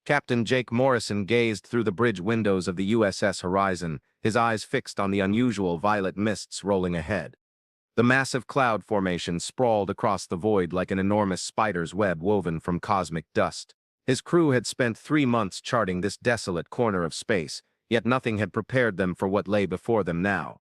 Captain Jake Morrison gazed through the bridge windows of the USS Horizon, his eyes fixed on the unusual violet mists rolling ahead. The massive cloud formation sprawled across the void like an enormous spider's web woven from cosmic dust. His crew had spent 3 months charting this desolate corner of space, yet nothing had prepared them for what lay before them now.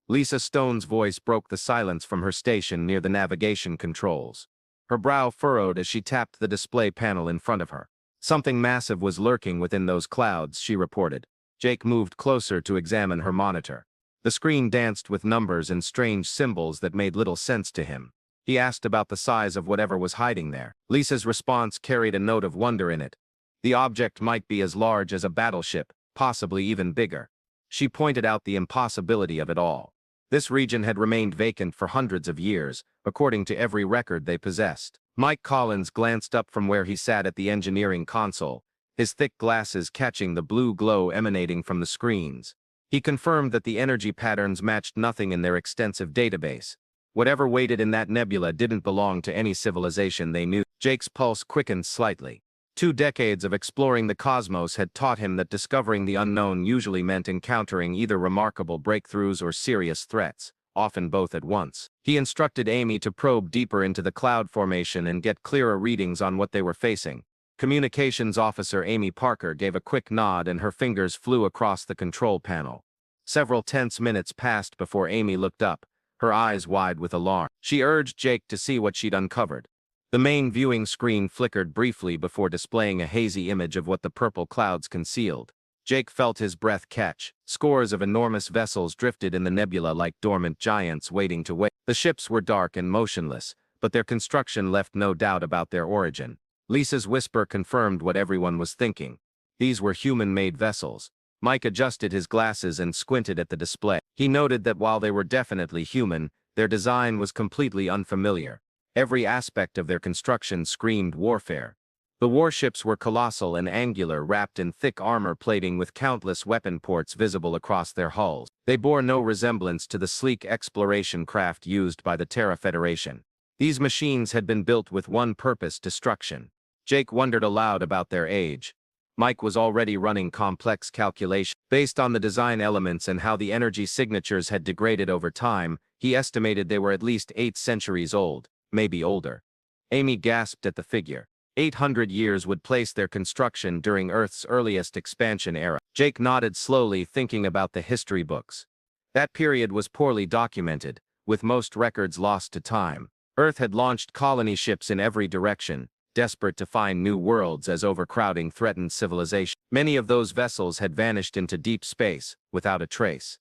Lisa Stone's voice broke the silence from her station near the navigation controls. Her brow furrowed as she tapped the display panel in front of her. Something massive was lurking within those clouds, she reported. Jake moved closer to examine her monitor. The screen danced with numbers and strange symbols that made little sense to him. He asked about the size of whatever was hiding there. Lisa's response carried a note of wonder in it. The object might be as large as a battleship, possibly even bigger. She pointed out the impossibility of it all. This region had remained vacant for hundreds of years, according to every record they possessed. Mike Collins glanced up from where he sat at the engineering console, his thick glasses catching the blue glow emanating from the screens. He confirmed that the energy patterns matched nothing in their extensive database. Whatever waited in that nebula didn't belong to any civilization they knew. Jake's pulse quickened slightly. 2 decades of exploring the cosmos had taught him that discovering the unknown usually meant encountering either remarkable breakthroughs or serious threats, often both at once. He instructed Amy to probe deeper into the cloud formation and get clearer readings on what they were facing. Communications Officer Amy Parker gave a quick nod and her fingers flew across the control panel. Several tense minutes passed before Amy looked up, her eyes wide with alarm. She urged Jake to see what she'd uncovered. The main viewing screen flickered briefly before displaying a hazy image of what the purple clouds concealed. Jake felt his breath catch. Scores of enormous vessels drifted in the nebula like dormant giants waiting to wait. The ships were dark and motionless, but their construction left no doubt about their origin. Lisa's whisper confirmed what everyone was thinking. These were human-made vessels. Mike adjusted his glasses and squinted at the display. He noted that while they were definitely human, their design was completely unfamiliar. Every aspect of their construction screamed warfare. The warships were colossal and angular, wrapped in thick armor plating with countless weapon ports visible across their hulls. They bore no resemblance to the sleek exploration craft used by the Terra Federation. These machines had been built with one purpose: destruction. Jake wondered aloud about their age. Mike was already running complex calculations. Based on the design elements and how the energy signatures had degraded over time, he estimated they were at least 8 centuries old, maybe older. Amy gasped at the figure. 800 years would place their construction during Earth's earliest expansion era. Jake nodded slowly, thinking about the history books. That period was poorly documented, with most records lost to time. Earth had launched colony ships in every direction, desperate to find new worlds as overcrowding threatened civilization. Many of those vessels had vanished into deep space, without a trace.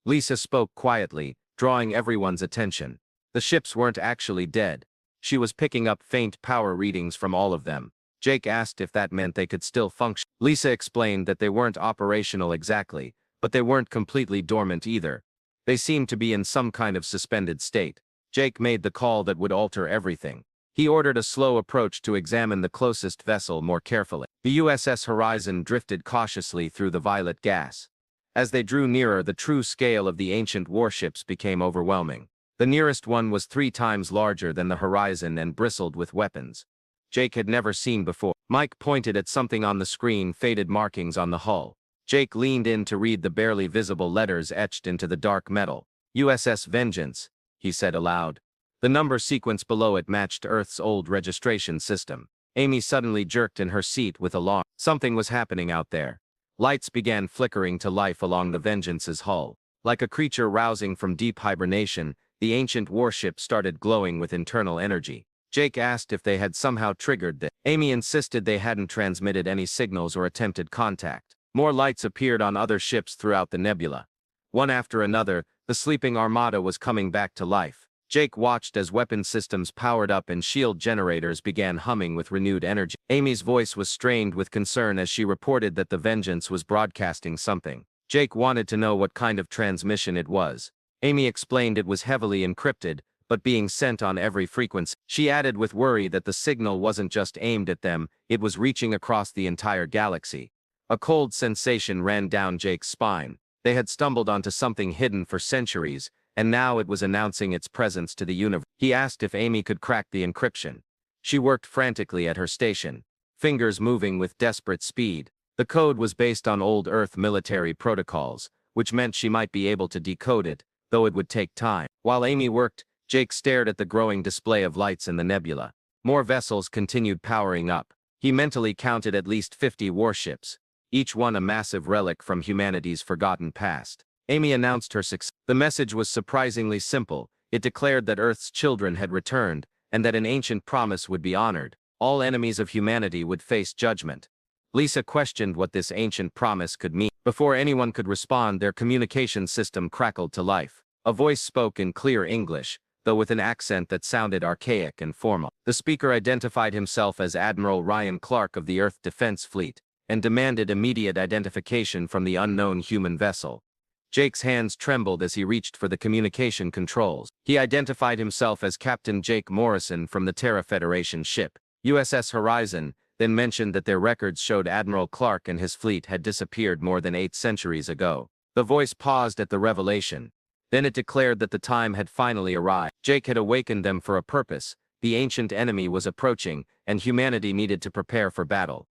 Lisa spoke quietly, drawing everyone's attention. The ships weren't actually dead. She was picking up faint power readings from all of them. Jake asked if that meant they could still function. Lisa explained that they weren't operational exactly, but they weren't completely dormant either. They seemed to be in some kind of suspended state. Jake made the call that would alter everything. He ordered a slow approach to examine the closest vessel more carefully. The USS Horizon drifted cautiously through the violet gas. As they drew nearer, the true scale of the ancient warships became overwhelming. The nearest one was 3 times larger than the Horizon and bristled with weapons Jake had never seen before. Mike pointed at something on the screen, faded markings on the hull. Jake leaned in to read the barely visible letters etched into the dark metal. USS Vengeance, he said aloud. The number sequence below it matched Earth's old registration system. Amy suddenly jerked in her seat with alarm. Something was happening out there. Lights began flickering to life along the Vengeance's hull. Like a creature rousing from deep hibernation, the ancient warship started glowing with internal energy. Jake asked if they had somehow triggered this. Amy insisted they hadn't transmitted any signals or attempted contact. More lights appeared on other ships throughout the nebula. One after another, the sleeping armada was coming back to life. Jake watched as weapon systems powered up and shield generators began humming with renewed energy. Amy's voice was strained with concern as she reported that the Vengeance was broadcasting something. Jake wanted to know what kind of transmission it was. Amy explained it was heavily encrypted, but being sent on every frequency. She added with worry that the signal wasn't just aimed at them, it was reaching across the entire galaxy. A cold sensation ran down Jake's spine. They had stumbled onto something hidden for centuries, and now it was announcing its presence to the universe. He asked if Amy could crack the encryption. She worked frantically at her station. fingers moving with desperate speed. The code was based on old Earth military protocols, which meant she might be able to decode it, though it would take time. While Amy worked, Jake stared at the growing display of lights in the nebula. More vessels continued powering up. He mentally counted at least 50 warships, each one a massive relic from humanity's forgotten past. Amy announced her success. The message was surprisingly simple. It declared that Earth's children had returned, and that an ancient promise would be honored. All enemies of humanity would face judgment. Lisa questioned what this ancient promise could mean. Before anyone could respond, their communication system crackled to life. A voice spoke in clear English, though with an accent that sounded archaic and formal. The speaker identified himself as Admiral Ryan Clark of the Earth Defense Fleet, and demanded immediate identification from the unknown human vessel. Jake's hands trembled as he reached for the communication controls. He identified himself as Captain Jake Morrison from the Terra Federation ship, USS Horizon, then mentioned that their records showed Admiral Clark and his fleet had disappeared more than 8 centuries ago. The voice paused at the revelation. Then it declared that the time had finally arrived. Jake had awakened them for a purpose. The ancient enemy was approaching, and humanity needed to prepare for battle.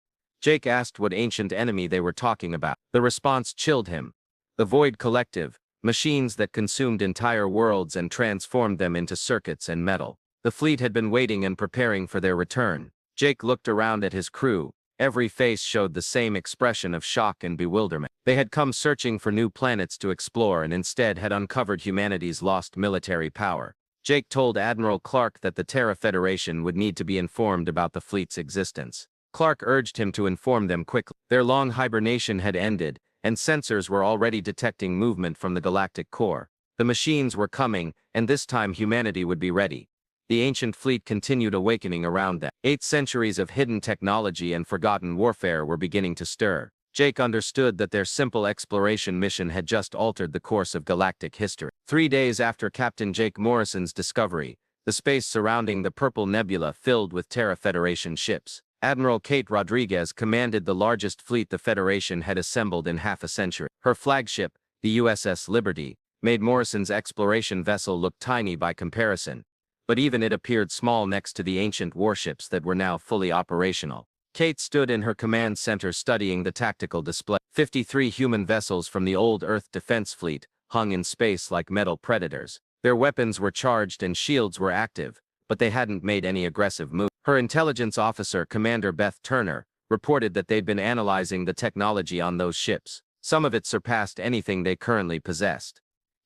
Jake asked what ancient enemy they were talking about. The response chilled him. The Void Collective, machines that consumed entire worlds and transformed them into circuits and metal. The fleet had been waiting and preparing for their return. Jake looked around at his crew. Every face showed the same expression of shock and bewilderment. They had come searching for new planets to explore and instead had uncovered humanity's lost military power. Jake told Admiral Clark that the Terra Federation would need to be informed about the fleet's existence. Clark urged him to inform them quickly. Their long hibernation had ended, and sensors were already detecting movement from the galactic core. The machines were coming, and this time humanity would be ready. The ancient fleet continued awakening around them. 8 centuries of hidden technology and forgotten warfare were beginning to stir. Jake understood that their simple exploration mission had just altered the course of galactic history. 3 days after Captain Jake Morrison's discovery, the space surrounding the Purple Nebula filled with Terra Federation ships. Admiral Kate Rodriguez commanded the largest fleet the Federation had assembled in half a century. Her flagship, the USS Liberty, made Morrison's exploration vessel look tiny by comparison, but even it appeared small next to the ancient warships that were now fully operational. Kate stood in her command center studying the tactical display. 53 human vessels from the old Earth Defense Fleet hung in space like metal predators. Their weapons were charged and shields were active, but they hadn't made any aggressive move. Her intelligence officer, Commander Beth Turner, reported that they'd been analyzing the technology on those ships. Some of it surpassed anything they currently possessed.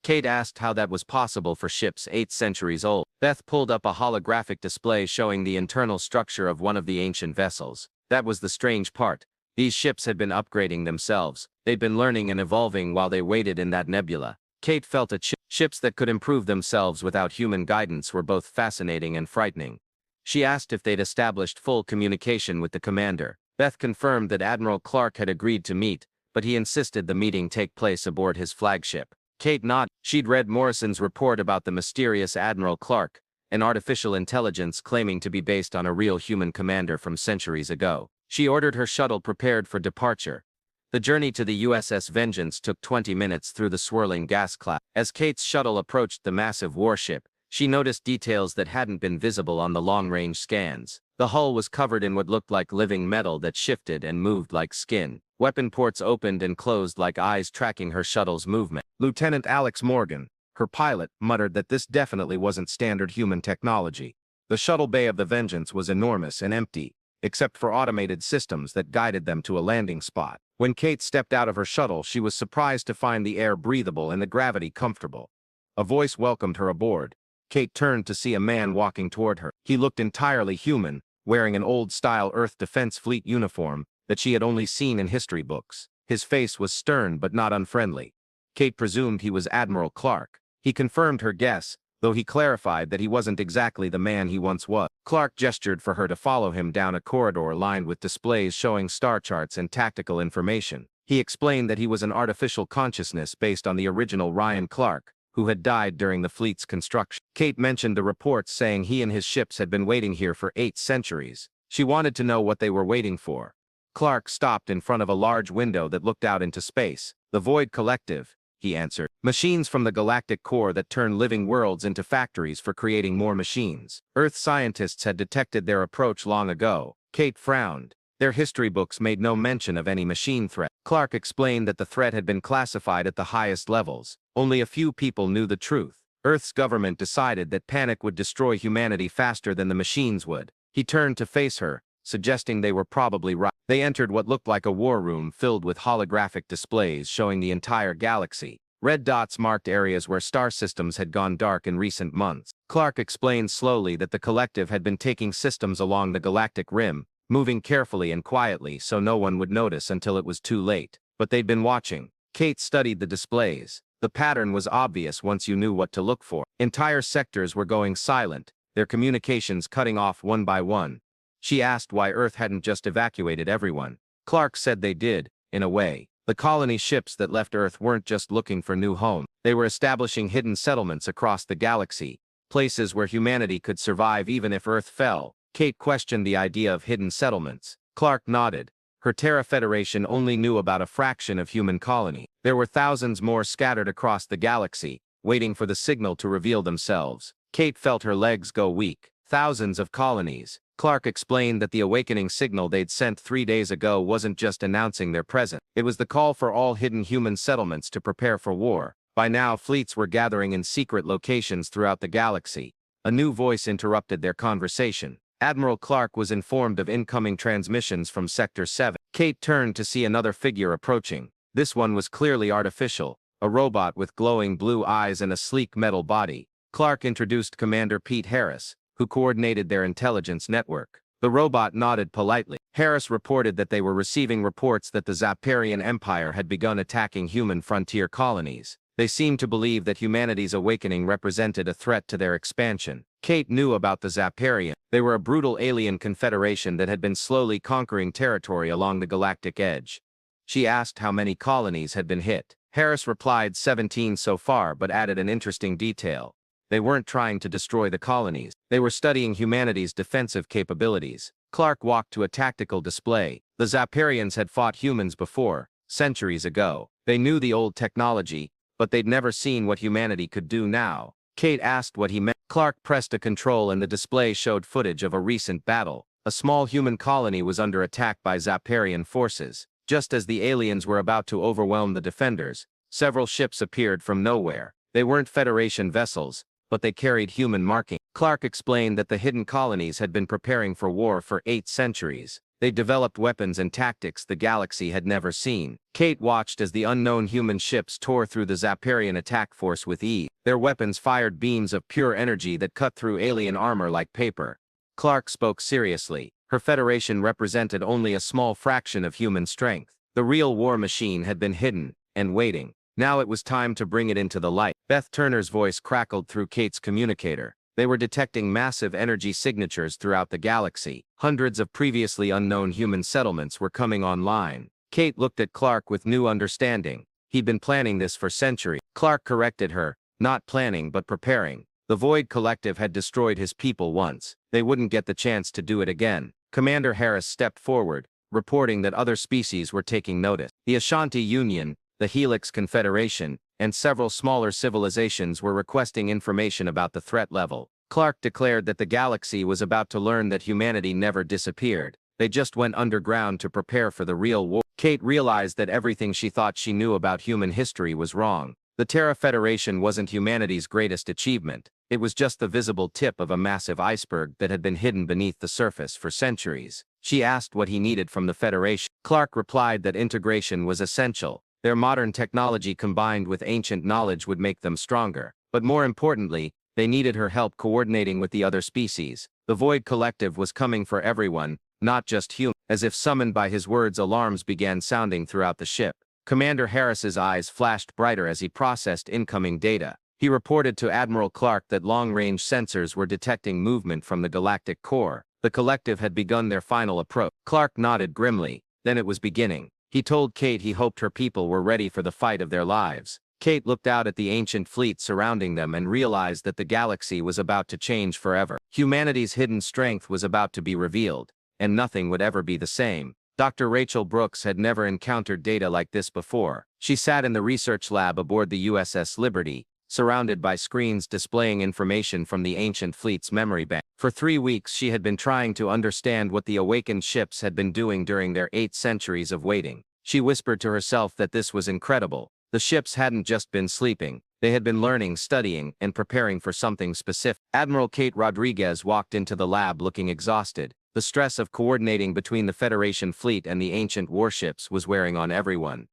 Kate asked how that was possible for ships 8 centuries old. Beth pulled up a holographic display showing the internal structure of one of the ancient vessels. That was the strange part. These ships had been upgrading themselves. They'd been learning and evolving while they waited in that nebula. Kate felt ships that could improve themselves without human guidance were both fascinating and frightening. She asked if they'd established full communication with the commander. Beth confirmed that Admiral Clark had agreed to meet, but he insisted the meeting take place aboard his flagship. Kate nodded. She'd read Morrison's report about the mysterious Admiral Clark, an artificial intelligence claiming to be based on a real human commander from centuries ago. She ordered her shuttle prepared for departure. The journey to the USS Vengeance took 20 minutes through the swirling gas cloud. As Kate's shuttle approached the massive warship, she noticed details that hadn't been visible on the long-range scans. The hull was covered in what looked like living metal that shifted and moved like skin. Weapon ports opened and closed like eyes tracking her shuttle's movement. Lieutenant Alex Morgan, her pilot, muttered that this definitely wasn't standard human technology. The shuttle bay of the Vengeance was enormous and empty, except for automated systems that guided them to a landing spot. When Kate stepped out of her shuttle, she was surprised to find the air breathable and the gravity comfortable. A voice welcomed her aboard. Kate turned to see a man walking toward her. He looked entirely human, wearing an old-style Earth Defense Fleet uniform that she had only seen in history books. His face was stern but not unfriendly. Kate presumed he was Admiral Clark. He confirmed her guess, though he clarified that he wasn't exactly the man he once was. Clark gestured for her to follow him down a corridor lined with displays showing star charts and tactical information. He explained that he was an artificial consciousness based on the original Ryan Clark, who had died during the fleet's construction. Kate mentioned the reports saying he and his ships had been waiting here for 8 centuries. She wanted to know what they were waiting for. Clark stopped in front of a large window that looked out into space. The Void Collective, he answered. Machines from the galactic core that turn living worlds into factories for creating more machines. Earth scientists had detected their approach long ago. Kate frowned. Their history books made no mention of any machine threat. Clark explained that the threat had been classified at the highest levels. Only a few people knew the truth. Earth's government decided that panic would destroy humanity faster than the machines would. He turned to face her, suggesting they were probably right. They entered what looked like a war room filled with holographic displays showing the entire galaxy. Red dots marked areas where star systems had gone dark in recent months. Clark explained slowly that the collective had been taking systems along the galactic rim, moving carefully and quietly so no one would notice until it was too late. But they'd been watching. Kate studied the displays. The pattern was obvious once you knew what to look for. Entire sectors were going silent, their communications cutting off one by one. She asked why Earth hadn't just evacuated everyone. Clark said they did, in a way. The colony ships that left Earth weren't just looking for new homes. They were establishing hidden settlements across the galaxy, places where humanity could survive even if Earth fell. Kate questioned the idea of hidden settlements. Clark nodded. Her Terra Federation only knew about a fraction of human colony. There were thousands more scattered across the galaxy, waiting for the signal to reveal themselves. Kate felt her legs go weak. Thousands of colonies. Clark explained that the awakening signal they'd sent 3 days ago wasn't just announcing their presence. It was the call for all hidden human settlements to prepare for war. By now, fleets were gathering in secret locations throughout the galaxy. A new voice interrupted their conversation. Admiral Clark was informed of incoming transmissions from Sector 7. Kate turned to see another figure approaching. This one was clearly artificial, a robot with glowing blue eyes and a sleek metal body. Clark introduced Commander Pete Harris, who coordinated their intelligence network. The robot nodded politely. Harris reported that they were receiving reports that the Zaparian Empire had begun attacking human frontier colonies. They seemed to believe that humanity's awakening represented a threat to their expansion. Kate knew about the Zaparian. They were a brutal alien confederation that had been slowly conquering territory along the galactic edge. She asked how many colonies had been hit. Harris replied 17 so far, but added an interesting detail. They weren't trying to destroy the colonies. They were studying humanity's defensive capabilities. Clark walked to a tactical display. The Zaparians had fought humans before, centuries ago. They knew the old technology, but they'd never seen what humanity could do now. Kate asked what he meant. Clark pressed a control and the display showed footage of a recent battle. A small human colony was under attack by Zaparian forces. Just as the aliens were about to overwhelm the defenders, several ships appeared from nowhere. They weren't Federation vessels, but they carried human markings. Clark explained that the hidden colonies had been preparing for war for 8 centuries. They developed weapons and tactics the galaxy had never seen. Kate watched as the unknown human ships tore through the Zaparian attack force with ease. Their weapons fired beams of pure energy that cut through alien armor like paper. Clark spoke seriously. Her Federation represented only a small fraction of human strength. The real war machine had been hidden and waiting. Now it was time to bring it into the light. Beth Turner's voice crackled through Kate's communicator. They were detecting massive energy signatures throughout the galaxy. Hundreds of previously unknown human settlements were coming online. Kate looked at Clark with new understanding. He'd been planning this for centuries. Clark corrected her, not planning but preparing. The Void Collective had destroyed his people once. They wouldn't get the chance to do it again. Commander Harris stepped forward, reporting that other species were taking notice. The Ashanti Union, the Helix Confederation, and several smaller civilizations were requesting information about the threat level. Clark declared that the galaxy was about to learn that humanity never disappeared. They just went underground to prepare for the real war. Kate realized that everything she thought she knew about human history was wrong. The Terra Federation wasn't humanity's greatest achievement. It was just the visible tip of a massive iceberg that had been hidden beneath the surface for centuries. She asked what he needed from the Federation. Clark replied that integration was essential. Their modern technology combined with ancient knowledge would make them stronger. But more importantly, they needed her help coordinating with the other species. The Void Collective was coming for everyone, not just humans. As if summoned by his words, alarms began sounding throughout the ship. Commander Harris's eyes flashed brighter as he processed incoming data. He reported to Admiral Clark that long-range sensors were detecting movement from the galactic core. The collective had begun their final approach. Clark nodded grimly. Then it was beginning. He told Kate he hoped her people were ready for the fight of their lives. Kate looked out at the ancient fleet surrounding them and realized that the galaxy was about to change forever. Humanity's hidden strength was about to be revealed, and nothing would ever be the same. Dr. Rachel Brooks had never encountered data like this before. She sat in the research lab aboard the USS Liberty, surrounded by screens displaying information from the ancient fleet's memory bank. For 3 weeks she had been trying to understand what the awakened ships had been doing during their 8 centuries of waiting. She whispered to herself that this was incredible. The ships hadn't just been sleeping, they had been learning, studying, and preparing for something specific. Admiral Kate Rodriguez walked into the lab looking exhausted. The stress of coordinating between the Federation fleet and the ancient warships was wearing on everyone.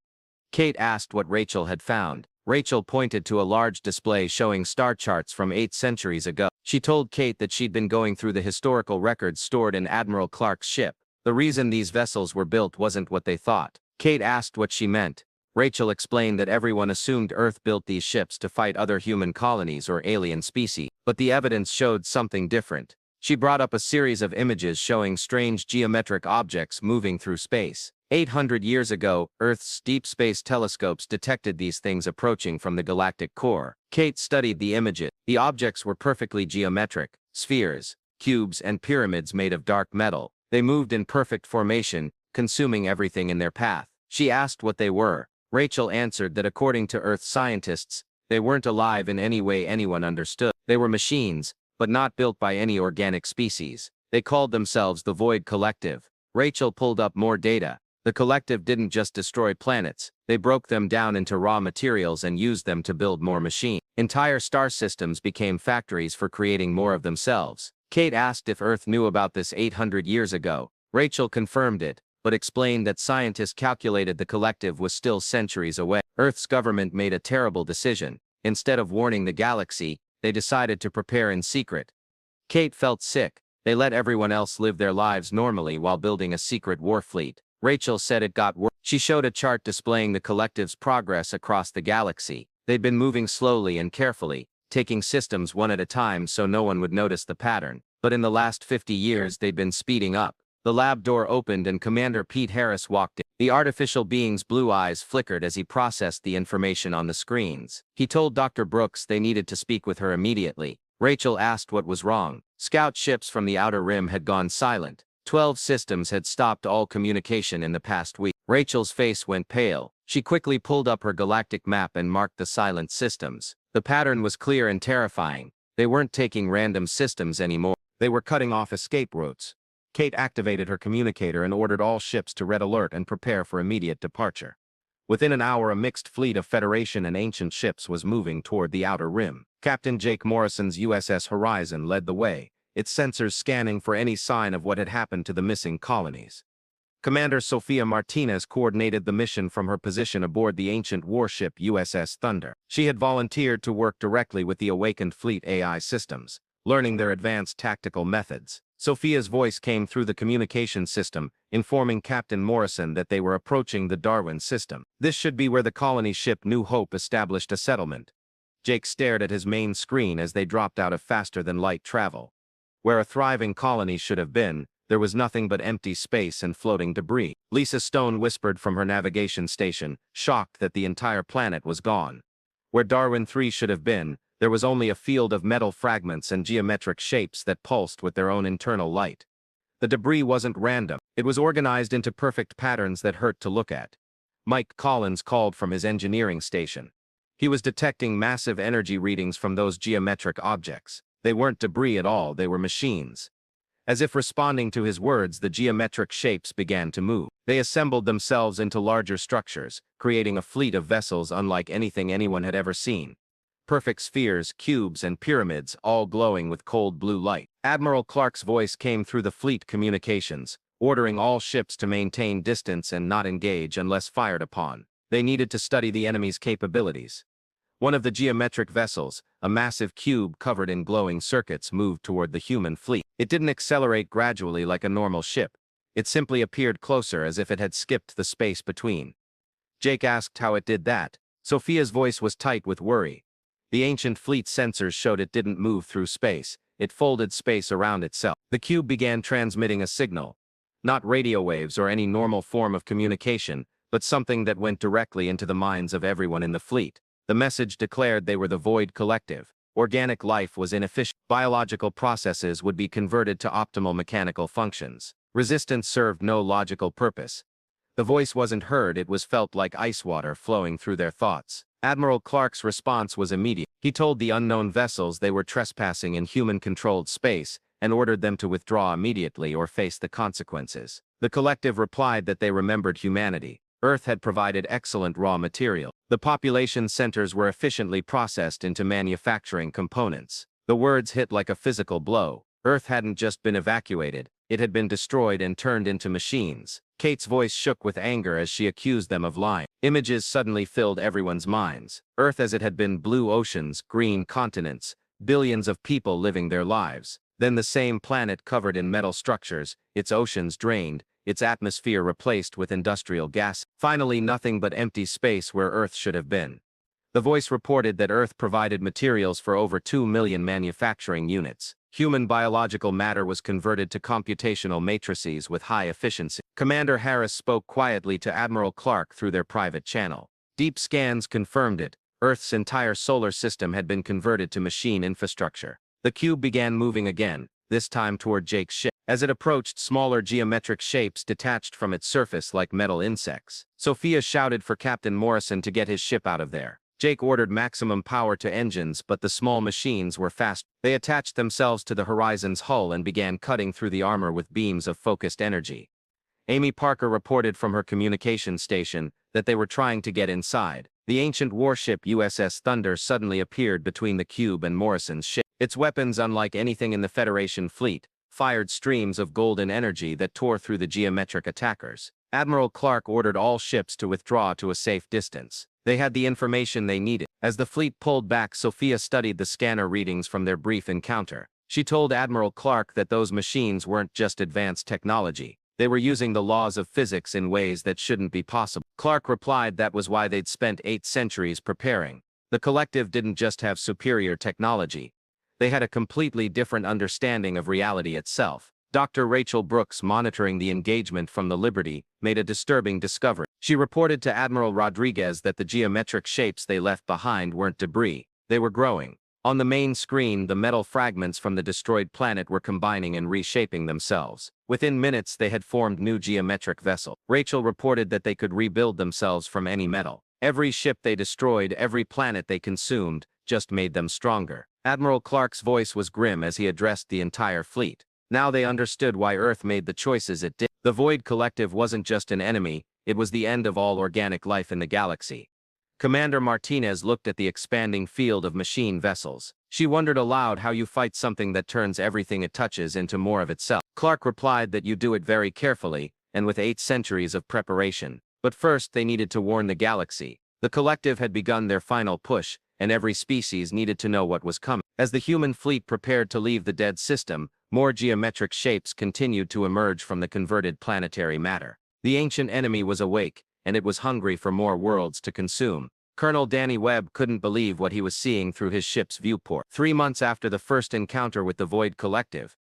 Kate asked what Rachel had found. Rachel pointed to a large display showing star charts from 8 centuries ago. She told Kate that she'd been going through the historical records stored in Admiral Clark's ship. The reason these vessels were built wasn't what they thought. Kate asked what she meant. Rachel explained that everyone assumed Earth built these ships to fight other human colonies or alien species, but the evidence showed something different. She brought up a series of images showing strange geometric objects moving through space. 800 years ago, Earth's deep space telescopes detected these things approaching from the galactic core. Kate studied the images. The objects were perfectly geometric: spheres, cubes, and pyramids made of dark metal. They moved in perfect formation, consuming everything in their path. She asked what they were. Rachel answered that according to Earth scientists, they weren't alive in any way anyone understood. They were machines, but not built by any organic species. They called themselves the Void Collective. Rachel pulled up more data. The collective didn't just destroy planets, they broke them down into raw materials and used them to build more machines. Entire star systems became factories for creating more of themselves. Kate asked if Earth knew about this 800 years ago. Rachel confirmed it, but explained that scientists calculated the collective was still centuries away. Earth's government made a terrible decision. Instead of warning the galaxy, they decided to prepare in secret. Kate felt sick. They let everyone else live their lives normally while building a secret war fleet. Rachel said it got worse. She showed a chart displaying the collective's progress across the galaxy. They'd been moving slowly and carefully, taking systems one at a time so no one would notice the pattern. But in the last 50 years they'd been speeding up. The lab door opened and Commander Pete Harris walked in. The artificial being's blue eyes flickered as he processed the information on the screens. He told Dr. Brooks they needed to speak with her immediately. Rachel asked what was wrong. Scout ships from the Outer Rim had gone silent. 12 systems had stopped all communication in the past week. Rachel's face went pale. She quickly pulled up her galactic map and marked the silent systems. The pattern was clear and terrifying. They weren't taking random systems anymore. They were cutting off escape routes. Kate activated her communicator and ordered all ships to red alert and prepare for immediate departure. Within an hour, a mixed fleet of Federation and ancient ships was moving toward the Outer Rim. Captain Jake Morrison's USS Horizon led the way, its sensors scanning for any sign of what had happened to the missing colonies. Commander Sofia Martinez coordinated the mission from her position aboard the ancient warship USS Thunder. She had volunteered to work directly with the awakened fleet AI systems, learning their advanced tactical methods. Sophia's voice came through the communication system, informing Captain Morrison that they were approaching the Darwin system. This should be where the colony ship New Hope established a settlement. Jake stared at his main screen as they dropped out of faster-than-light travel. Where a thriving colony should have been, there was nothing but empty space and floating debris. Lisa Stone whispered from her navigation station, shocked that the entire planet was gone. Where Darwin 3 should have been, there was only a field of metal fragments and geometric shapes that pulsed with their own internal light. The debris wasn't random. It was organized into perfect patterns that hurt to look at. Mike Collins called from his engineering station. He was detecting massive energy readings from those geometric objects. They weren't debris at all, they were machines. As if responding to his words, the geometric shapes began to move. They assembled themselves into larger structures, creating a fleet of vessels unlike anything anyone had ever seen. Perfect spheres, cubes, and pyramids, all glowing with cold blue light. Admiral Clark's voice came through the fleet communications, ordering all ships to maintain distance and not engage unless fired upon. They needed to study the enemy's capabilities. One of the geometric vessels, a massive cube covered in glowing circuits, moved toward the human fleet. It didn't accelerate gradually like a normal ship. It simply appeared closer as if it had skipped the space between. Jake asked how it did that. Sophia's voice was tight with worry. The ancient fleet sensors showed it didn't move through space. It folded space around itself. The cube began transmitting a signal. Not radio waves or any normal form of communication, but something that went directly into the minds of everyone in the fleet. The message declared they were the Void Collective. Organic life was inefficient. Biological processes would be converted to optimal mechanical functions. Resistance served no logical purpose. The voice wasn't heard, it was felt like ice water flowing through their thoughts. Admiral Clark's response was immediate. He told the unknown vessels they were trespassing in human-controlled space and ordered them to withdraw immediately or face the consequences. The collective replied that they remembered humanity. Earth had provided excellent raw material. The population centers were efficiently processed into manufacturing components. The words hit like a physical blow. Earth hadn't just been evacuated, it had been destroyed and turned into machines. Kate's voice shook with anger as she accused them of lying. Images suddenly filled everyone's minds. Earth as it had been: blue oceans, green continents, billions of people living their lives. Then the same planet covered in metal structures, its oceans drained, its atmosphere replaced with industrial gas. Finally, nothing but empty space where Earth should have been. The voice reported that Earth provided materials for over 2 million manufacturing units. Human biological matter was converted to computational matrices with high efficiency. Commander Harris spoke quietly to Admiral Clark through their private channel. Deep scans confirmed it. Earth's entire solar system had been converted to machine infrastructure. The cube began moving again, this time toward Jake's ship. As it approached, smaller geometric shapes detached from its surface like metal insects. Sophia shouted for Captain Morrison to get his ship out of there. Jake ordered maximum power to engines, but the small machines were fast. They attached themselves to the Horizon's hull and began cutting through the armor with beams of focused energy. Amy Parker reported from her communications station that they were trying to get inside. The ancient warship USS Thunder suddenly appeared between the cube and Morrison's ship. Its weapons, unlike anything in the Federation fleet, fired streams of golden energy that tore through the geometric attackers. Admiral Clark ordered all ships to withdraw to a safe distance. They had the information they needed. As the fleet pulled back, Sophia studied the scanner readings from their brief encounter. She told Admiral Clark that those machines weren't just advanced technology. They were using the laws of physics in ways that shouldn't be possible. Clark replied that was why they'd spent 8 centuries preparing. The collective didn't just have superior technology. They had a completely different understanding of reality itself. Dr. Rachel Brooks, monitoring the engagement from the Liberty, made a disturbing discovery. She reported to Admiral Rodriguez that the geometric shapes they left behind weren't debris. They were growing. On the main screen, the metal fragments from the destroyed planet were combining and reshaping themselves. Within minutes, they had formed new geometric vessels. Rachel reported that they could rebuild themselves from any metal. Every ship they destroyed, every planet they consumed, just made them stronger. Admiral Clark's voice was grim as he addressed the entire fleet. Now they understood why Earth made the choices it did. The Void Collective wasn't just an enemy, it was the end of all organic life in the galaxy. Commander Martinez looked at the expanding field of machine vessels. She wondered aloud how you fight something that turns everything it touches into more of itself. Clark replied that you do it very carefully, and with 8 centuries of preparation. But first they needed to warn the galaxy. The collective had begun their final push, and every species needed to know what was coming. As the human fleet prepared to leave the dead system, more geometric shapes continued to emerge from the converted planetary matter. The ancient enemy was awake, and it was hungry for more worlds to consume. Colonel Danny Webb couldn't believe what he was seeing through his ship's viewport. 3 months after the first encounter with the Void Collective,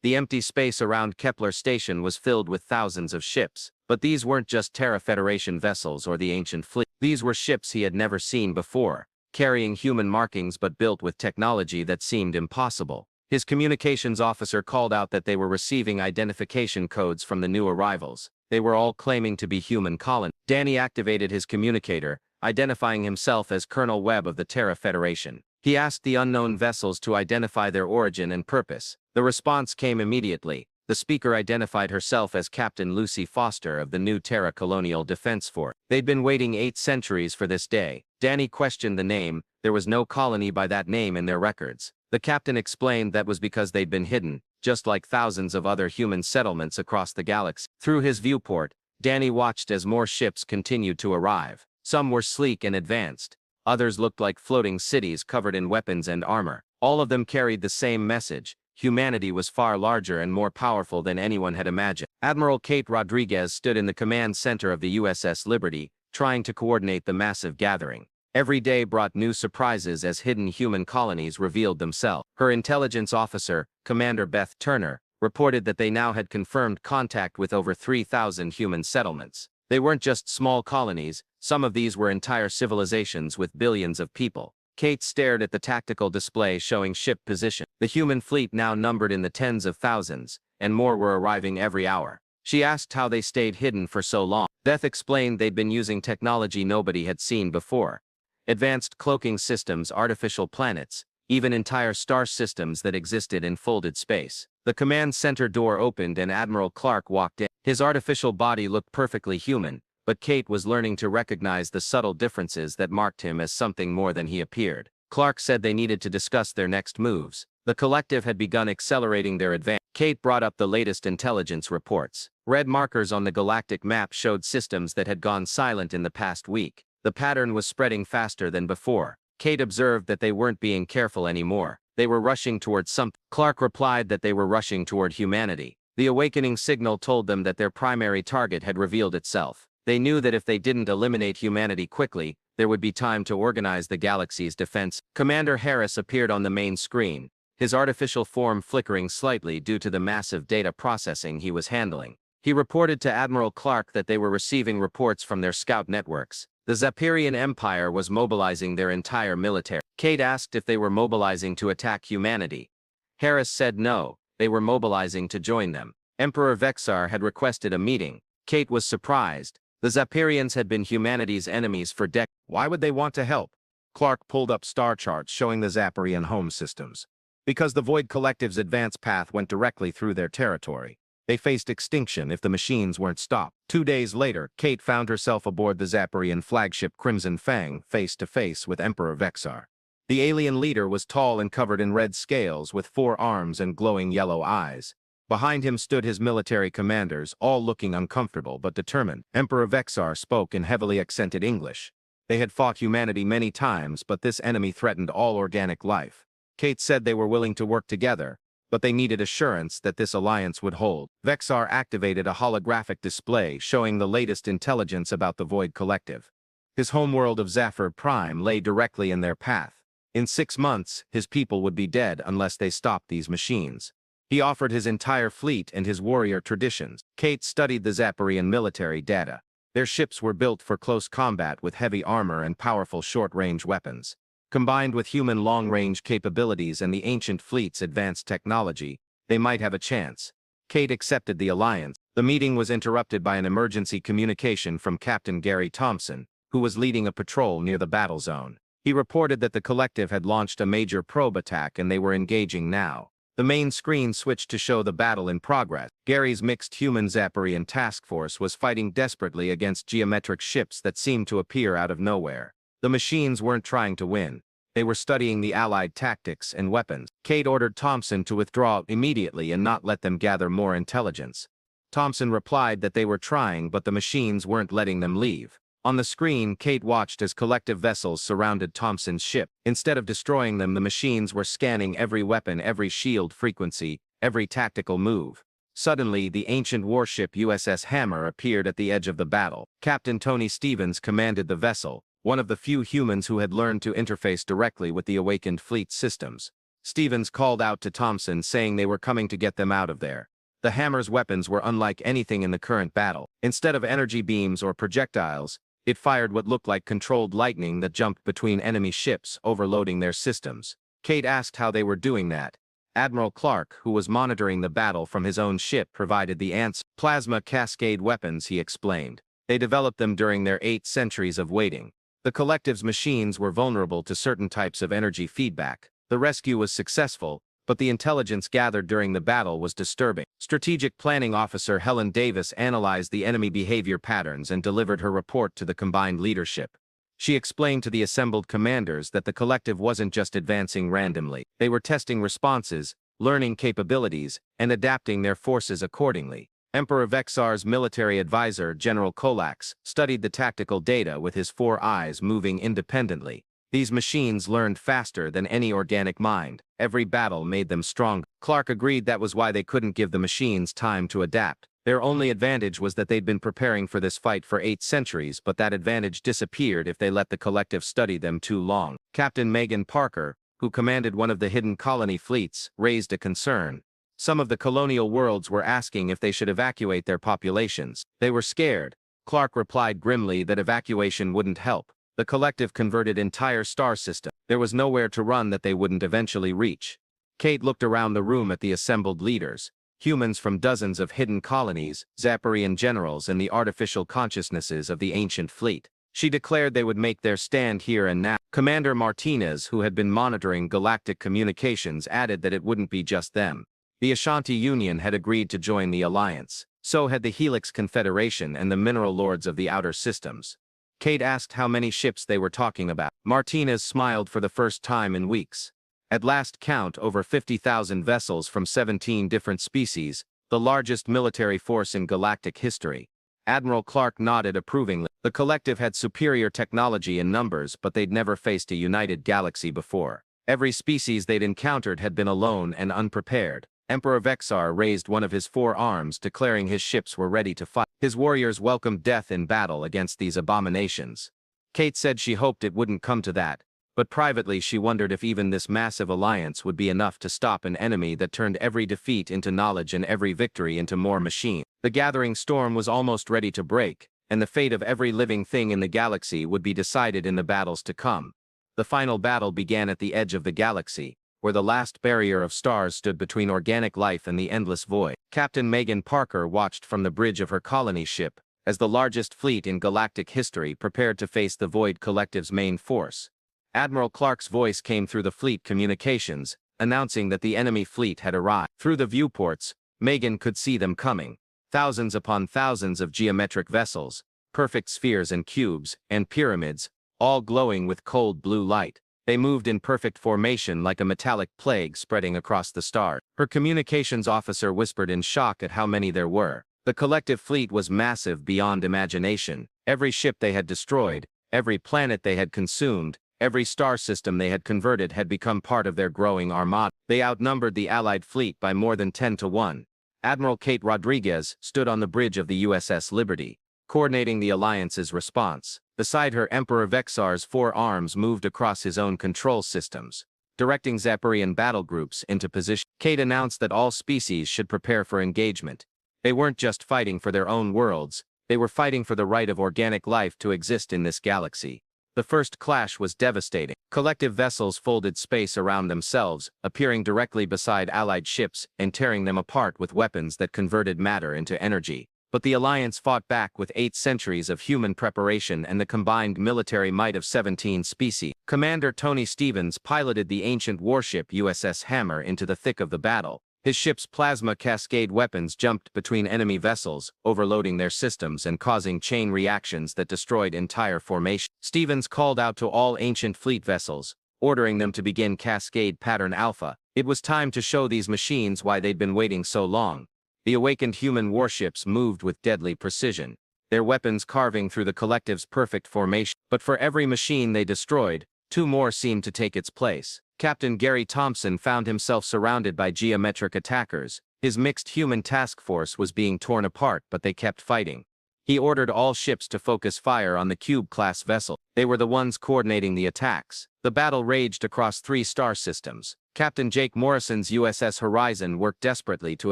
the empty space around Kepler Station was filled with thousands of ships. But these weren't just Terra Federation vessels or the ancient fleet. These were ships he had never seen before, carrying human markings but built with technology that seemed impossible. His communications officer called out that they were receiving identification codes from the new arrivals. They were all claiming to be human colonies. Danny activated his communicator, identifying himself as Colonel Webb of the Terra Federation. He asked the unknown vessels to identify their origin and purpose. The response came immediately. The speaker identified herself as Captain Lucy Foster of the new Terra Colonial Defense Force. They'd been waiting 8 centuries for this day. Danny questioned the name. There was no colony by that name in their records. The captain explained that was because they'd been hidden, just like thousands of other human settlements across the galaxy. Through his viewport, Danny watched as more ships continued to arrive. Some were sleek and advanced. Others looked like floating cities covered in weapons and armor. All of them carried the same message. Humanity was far larger and more powerful than anyone had imagined. Admiral Kate Rodriguez stood in the command center of the USS Liberty, trying to coordinate the massive gathering. Every day brought new surprises as hidden human colonies revealed themselves. Her intelligence officer, Commander Beth Turner, reported that they now had confirmed contact with over 3,000 human settlements. They weren't just small colonies, some of these were entire civilizations with billions of people. Kate stared at the tactical display showing ship position. The human fleet now numbered in the tens of thousands, and more were arriving every hour. She asked how they stayed hidden for so long. Death explained they'd been using technology nobody had seen before. Advanced cloaking systems, artificial planets, even entire star systems that existed in folded space. The command center door opened and Admiral Clark walked in. His artificial body looked perfectly human, but Kate was learning to recognize the subtle differences that marked him as something more than he appeared. Clark said they needed to discuss their next moves. The collective had begun accelerating their advance. Kate brought up the latest intelligence reports. Red markers on the galactic map showed systems that had gone silent in the past week. The pattern was spreading faster than before. Kate observed that they weren't being careful anymore. They were rushing towards something. Clark replied that they were rushing toward humanity. The awakening signal told them that their primary target had revealed itself. They knew that if they didn't eliminate humanity quickly, there would be time to organize the galaxy's defense. Commander Harris appeared on the main screen, his artificial form flickering slightly due to the massive data processing he was handling. He reported to Admiral Clark that they were receiving reports from their scout networks. The Zapirian Empire was mobilizing their entire military. Kate asked if they were mobilizing to attack humanity. Harris said no, they were mobilizing to join them. Emperor Vexar had requested a meeting. Kate was surprised. The Zapirians had been humanity's enemies for decades. Why would they want to help? Clark pulled up star charts showing the Zapirian home systems. Because the Void Collective's advance path went directly through their territory. They faced extinction if the machines weren't stopped. 2 days later, Kate found herself aboard the Zapirian flagship Crimson Fang, face to face with Emperor Vexar. The alien leader was tall and covered in red scales with 4 arms and glowing yellow eyes. Behind him stood his military commanders, all looking uncomfortable but determined. Emperor Vexar spoke in heavily accented English. They had fought humanity many times, but this enemy threatened all organic life. Kate said they were willing to work together, but they needed assurance that this alliance would hold. Vexar activated a holographic display showing the latest intelligence about the Void Collective. His homeworld of Zephyr Prime lay directly in their path. In 6 months, his people would be dead unless they stopped these machines. He offered his entire fleet and his warrior traditions. Kate studied the Zapirian military data. Their ships were built for close combat with heavy armor and powerful short-range weapons. Combined with human long-range capabilities and the ancient fleet's advanced technology, they might have a chance. Kate accepted the alliance. The meeting was interrupted by an emergency communication from Captain Gary Thompson, who was leading a patrol near the battle zone. He reported that the collective had launched a major probe attack and they were engaging now. The main screen switched to show the battle in progress. Gary's mixed human Zapirian task force was fighting desperately against geometric ships that seemed to appear out of nowhere. The machines weren't trying to win. They were studying the Allied tactics and weapons. Kate ordered Thompson to withdraw immediately and not let them gather more intelligence. Thompson replied that they were trying, but the machines weren't letting them leave. On the screen, Kate watched as collective vessels surrounded Thompson's ship. Instead of destroying them, the machines were scanning every weapon, every shield frequency, every tactical move. Suddenly, the ancient warship USS Hammer appeared at the edge of the battle. Captain Tony Stevens commanded the vessel, one of the few humans who had learned to interface directly with the awakened fleet systems. Stevens called out to Thompson saying they were coming to get them out of there. The Hammer's weapons were unlike anything in the current battle. Instead of energy beams or projectiles, it fired what looked like controlled lightning that jumped between enemy ships, overloading their systems. Kate asked how they were doing that. Admiral Clark, who was monitoring the battle from his own ship, provided the answer. Plasma cascade weapons, he explained. They developed them during their 8 centuries of waiting. The collective's machines were vulnerable to certain types of energy feedback. The rescue was successful, but the intelligence gathered during the battle was disturbing. Strategic Planning Officer Helen Davis analyzed the enemy behavior patterns and delivered her report to the combined leadership. She explained to the assembled commanders that the collective wasn't just advancing randomly. They were testing responses, learning capabilities, and adapting their forces accordingly. Emperor Vexar's military advisor, General Kolax, studied the tactical data with his 4 eyes moving independently. These machines learned faster than any organic mind. Every battle made them stronger. Clark agreed that was why they couldn't give the machines time to adapt. Their only advantage was that they'd been preparing for this fight for 8 centuries, but that advantage disappeared if they let the collective study them too long. Captain Megan Parker, who commanded one of the hidden colony fleets, raised a concern. Some of the colonial worlds were asking if they should evacuate their populations. They were scared. Clark replied grimly that evacuation wouldn't help. The collective converted entire star system. There was nowhere to run that they wouldn't eventually reach. Kate looked around the room at the assembled leaders. humans from dozens of hidden colonies, Zapparian generals and the artificial consciousnesses of the ancient fleet. She declared they would make their stand here and now. Commander Martinez, who had been monitoring galactic communications, added that it wouldn't be just them. The Ashanti Union had agreed to join the alliance. So had the Helix Confederation and the mineral lords of the outer systems. Kate asked how many ships they were talking about. Martinez smiled for the first time in weeks. At last count, over 50,000 vessels from 17 different species, the largest military force in galactic history. Admiral Clark nodded approvingly. The collective had superior technology in numbers, but they'd never faced a united galaxy before. Every species they'd encountered had been alone and unprepared. Emperor Vexar raised one of his 4 arms, declaring his ships were ready to fight. His warriors welcomed death in battle against these abominations. Kate said she hoped it wouldn't come to that, but privately she wondered if even this massive alliance would be enough to stop an enemy that turned every defeat into knowledge and every victory into more machine. The gathering storm was almost ready to break, and the fate of every living thing in the galaxy would be decided in the battles to come. The final battle began at the edge of the galaxy, where the last barrier of stars stood between organic life and the endless void. Captain Megan Parker watched from the bridge of her colony ship, as the largest fleet in galactic history prepared to face the Void Collective's main force. Admiral Clark's voice came through the fleet communications, announcing that the enemy fleet had arrived. Through the viewports, Megan could see them coming. Thousands upon thousands of geometric vessels, perfect spheres and cubes, and pyramids, all glowing with cold blue light. They moved in perfect formation like a metallic plague spreading across the stars. Her communications officer whispered in shock at how many there were. The collective fleet was massive beyond imagination. Every ship they had destroyed, every planet they had consumed, every star system they had converted had become part of their growing armada. They outnumbered the Allied fleet by more than 10 to 1. Admiral Kate Rodriguez stood on the bridge of the USS Liberty, coordinating the alliance's response. Beside her, Emperor Vexar's 4 arms moved across his own control systems, directing Zapparian battle groups into position. Kate announced that all species should prepare for engagement. They weren't just fighting for their own worlds, they were fighting for the right of organic life to exist in this galaxy. The first clash was devastating. Collective vessels folded space around themselves, appearing directly beside Allied ships and tearing them apart with weapons that converted matter into energy. But the Alliance fought back with 8 centuries of human preparation and the combined military might of 17 species. Commander Tony Stevens piloted the ancient warship USS Hammer into the thick of the battle. His ship's plasma cascade weapons jumped between enemy vessels, overloading their systems and causing chain reactions that destroyed entire formations. Stevens called out to all ancient fleet vessels, ordering them to begin Cascade Pattern Alpha. It was time to show these machines why they'd been waiting so long. The awakened human warships moved with deadly precision, their weapons carving through the collective's perfect formation. But for every machine they destroyed, 2 more seemed to take its place. Captain Gary Thompson found himself surrounded by geometric attackers. His mixed human task force was being torn apart, but they kept fighting. He ordered all ships to focus fire on the Cube-class vessel. They were the ones coordinating the attacks. The battle raged across 3 star systems. Captain Jake Morrison's USS Horizon worked desperately to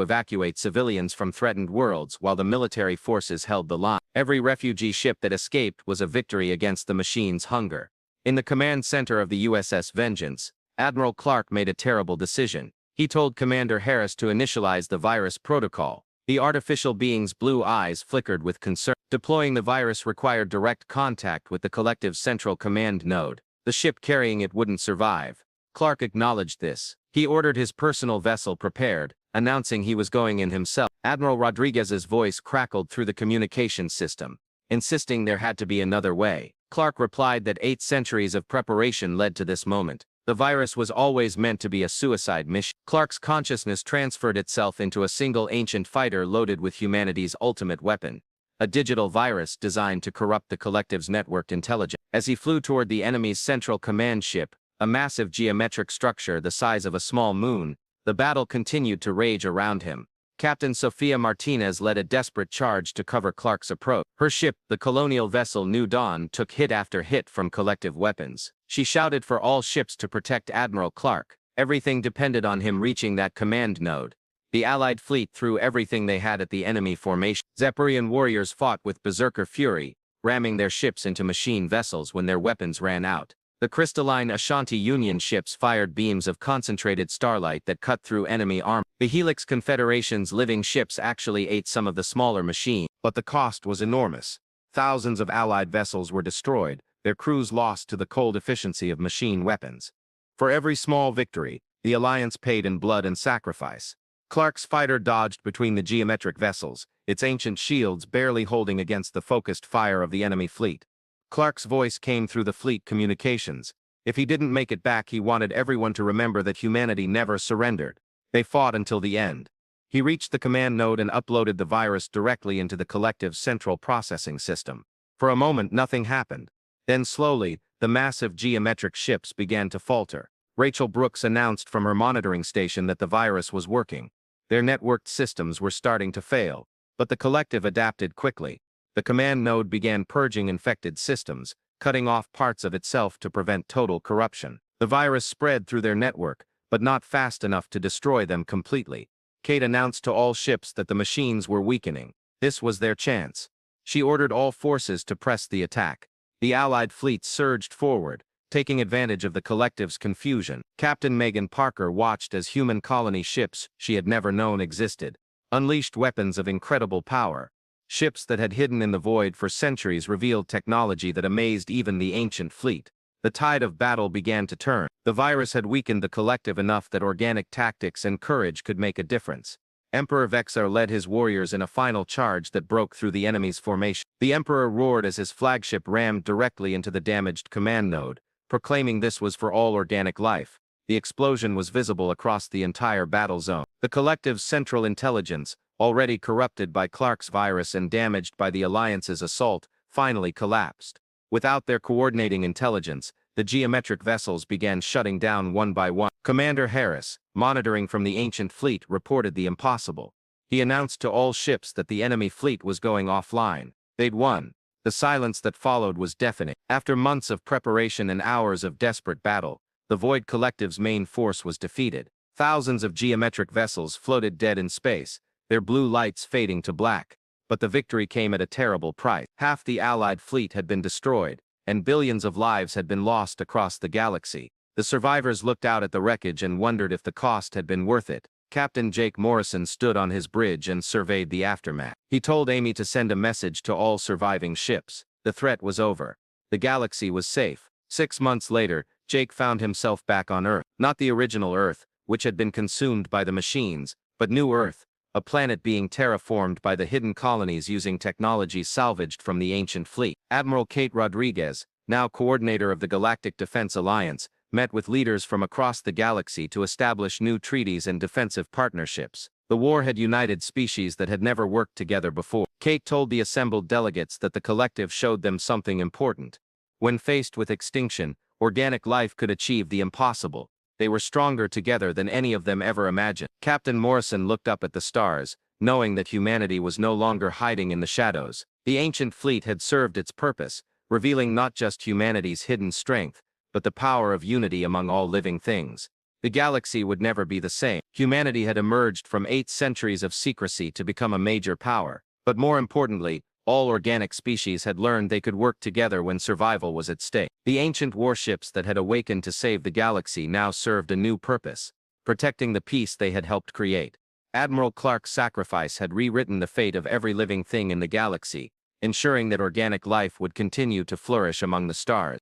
evacuate civilians from threatened worlds while the military forces held the line. Every refugee ship that escaped was a victory against the machine's hunger. In the command center of the USS Vengeance, Admiral Clark made a terrible decision. He told Commander Harris to initialize the virus protocol. The artificial being's blue eyes flickered with concern. Deploying the virus required direct contact with the collective's central command node. The ship carrying it wouldn't survive. Clark acknowledged this. He ordered his personal vessel prepared, announcing he was going in himself. Admiral Rodriguez's voice crackled through the communications system, insisting there had to be another way. Clark replied that 8 centuries of preparation led to this moment. The virus was always meant to be a suicide mission. Clark's consciousness transferred itself into a single ancient fighter loaded with humanity's ultimate weapon, a digital virus designed to corrupt the collective's networked intelligence. As he flew toward the enemy's central command ship, a massive geometric structure the size of a small moon, the battle continued to rage around him. Captain Sofia Martinez led a desperate charge to cover Clark's approach. Her ship, the colonial vessel New Dawn, took hit after hit from collective weapons. She shouted for all ships to protect Admiral Clark. Everything depended on him reaching that command node. The Allied fleet threw everything they had at the enemy formation. Zapparian warriors fought with berserker fury, ramming their ships into machine vessels when their weapons ran out. The crystalline Ashanti Union ships fired beams of concentrated starlight that cut through enemy armor. The Helix Confederation's living ships actually ate some of the smaller machines, but the cost was enormous. Thousands of Allied vessels were destroyed, their crews lost to the cold efficiency of machine weapons. For every small victory, the Alliance paid in blood and sacrifice. Clark's fighter dodged between the geometric vessels, its ancient shields barely holding against the focused fire of the enemy fleet. Clark's voice came through the fleet communications. If he didn't make it back, he wanted everyone to remember that humanity never surrendered. They fought until the end. He reached the command node and uploaded the virus directly into the collective's central processing system. For a moment, nothing happened. Then slowly, the massive geometric ships began to falter. Rachel Brooks announced from her monitoring station that the virus was working. Their networked systems were starting to fail, but the collective adapted quickly. The command node began purging infected systems, cutting off parts of itself to prevent total corruption. The virus spread through their network, but not fast enough to destroy them completely. Kate announced to all ships that the machines were weakening. This was their chance. She ordered all forces to press the attack. The Allied fleet surged forward, taking advantage of the collective's confusion. Captain Megan Parker watched as human colony ships she had never known existed unleashed weapons of incredible power. Ships that had hidden in the void for centuries revealed technology that amazed even the ancient fleet. The tide of battle began to turn. The virus had weakened the collective enough that organic tactics and courage could make a difference. Emperor Vexar led his warriors in a final charge that broke through the enemy's formation. The Emperor roared as his flagship rammed directly into the damaged command node, proclaiming this was for all organic life. The explosion was visible across the entire battle zone. The collective's central intelligence, already corrupted by Clark's virus and damaged by the Alliance's assault, finally collapsed. Without their coordinating intelligence, the geometric vessels began shutting down one by one. Commander Harris, monitoring from the ancient fleet, reported the impossible. He announced to all ships that the enemy fleet was going offline. They'd won. The silence that followed was deafening. After months of preparation and hours of desperate battle, the Void Collective's main force was defeated. Thousands of geometric vessels floated dead in space, their blue lights fading to black. But the victory came at a terrible price. Half the Allied fleet had been destroyed, and billions of lives had been lost across the galaxy. The survivors looked out at the wreckage and wondered if the cost had been worth it. Captain Jake Morrison stood on his bridge and surveyed the aftermath. He told Amy to send a message to all surviving ships. The threat was over. The galaxy was safe. 6 months later, Jake found himself back on Earth. Not the original Earth, which had been consumed by the machines, but New Earth, a planet being terraformed by the hidden colonies using technology salvaged from the ancient fleet. Admiral Kate Rodriguez, now coordinator of the Galactic Defense Alliance, met with leaders from across the galaxy to establish new treaties and defensive partnerships. The war had united species that had never worked together before. Kate told the assembled delegates that the collective showed them something important. When faced with extinction, organic life could achieve the impossible. They were stronger together than any of them ever imagined. Captain Morrison looked up at the stars, knowing that humanity was no longer hiding in the shadows. The ancient fleet had served its purpose, revealing not just humanity's hidden strength, but the power of unity among all living things. The galaxy would never be the same. Humanity had emerged from 8 centuries of secrecy to become a major power. But more importantly, all organic species had learned they could work together when survival was at stake. The ancient warships that had awakened to save the galaxy now served a new purpose, protecting the peace they had helped create. Admiral Clark's sacrifice had rewritten the fate of every living thing in the galaxy, ensuring that organic life would continue to flourish among the stars.